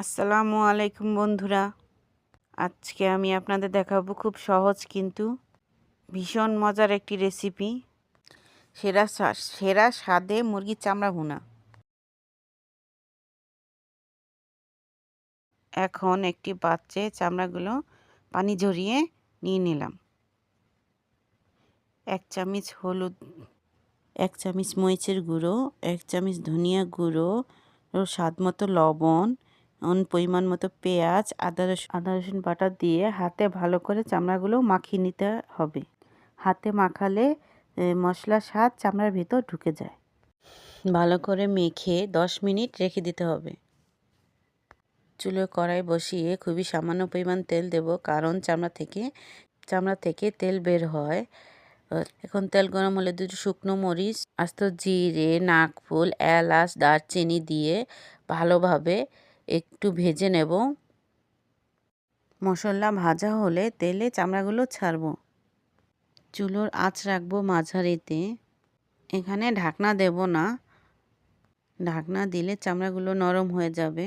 আসসালামু আলাইকুম বন্ধুরা। আজকে আমি আপনাদের দেখাবো খুব সহজ কিন্তু ভীষণ মজার একটি রেসিপি, সেরা স্বাদে মুরগির চামড়া ভুনা। এখন একটি পাত্রে চামড়াগুলো পানি ঝরিয়ে নিয়ে নিলাম। 1 চামচ হলুদ, 1 চামচ মরিচের গুঁড়ো, 1 চামচ ধনিয়া গুঁড়ো, স্বাদ মতো লবণ, পরিমাণ মতো পেঁয়াজ, আদা রসুন বাটা দিয়ে হাতে ভালো করে চামড়াগুলো মাখিয়ে নিতে হবে। হাতে মাখালে মশলার স্বাদ চামড়ার ভিতর ঢুকে যায়। ভালো করে মেখে 10 মিনিট রেখে দিতে হবে। চুলোয় কড়াই বসিয়ে খুবই সামান্য পরিমাণ তেল দেব, কারণ চামড়া থেকে তেল বের হয়। এখন তেল গরম হলে 2 শুকনো মরিচ, আস্ত জিরে, নাকফুল, এলাচ, দারচিনি দিয়ে ভালোভাবে একটু ভেজে নেব। মশলা ভাজা হলে তেলে চামড়াগুলো ছাড়ব। চুলোর আঁচ রাখবো মাঝারিতে। এখানে ঢাকনা দেব না, ঢাকনা দিলে চামড়াগুলো নরম হয়ে যাবে।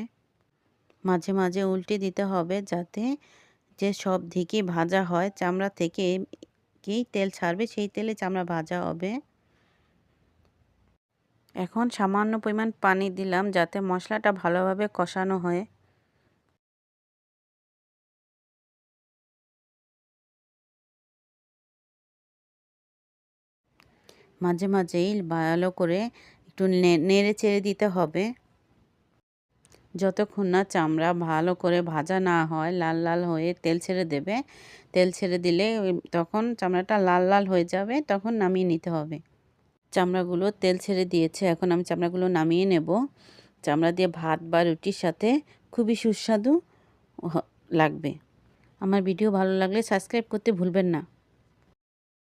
মাঝে মাঝে উল্টে দিতে হবে, যাতে যে সব দিকে ভাজা হয় চামড়া থেকে তেল ছাড়বে, সেই তেলে চামড়া ভাজা হবে। এখন সামান্য পরিমাণ পানি দিলাম, যাতে মশলাটা ভালোভাবে কষানো হয়। মাঝে মাঝেই ভালো করে একটু নেড়ে চেড়ে দিতে হবে, যতক্ষণ না চামড়া ভালো করে ভাজা না হয়, লাল লাল হয়ে তেল ছেড়ে দেবে। তেল ছেড়ে দিলে তখন চামড়াটা লাল লাল হয়ে যাবে, তখন নামিয়ে নিতে হবে। চামড়াগুলো তেল ছেড়ে দিয়েছে, এখন আমি চামড়াগুলো নামিয়ে নেব। চামড়া দিয়ে ভাত বা রুটির সাথে খুবই সুস্বাদু লাগবে। আমার ভিডিও ভালো লাগলে সাবস্ক্রাইব করতে ভুলবেন না।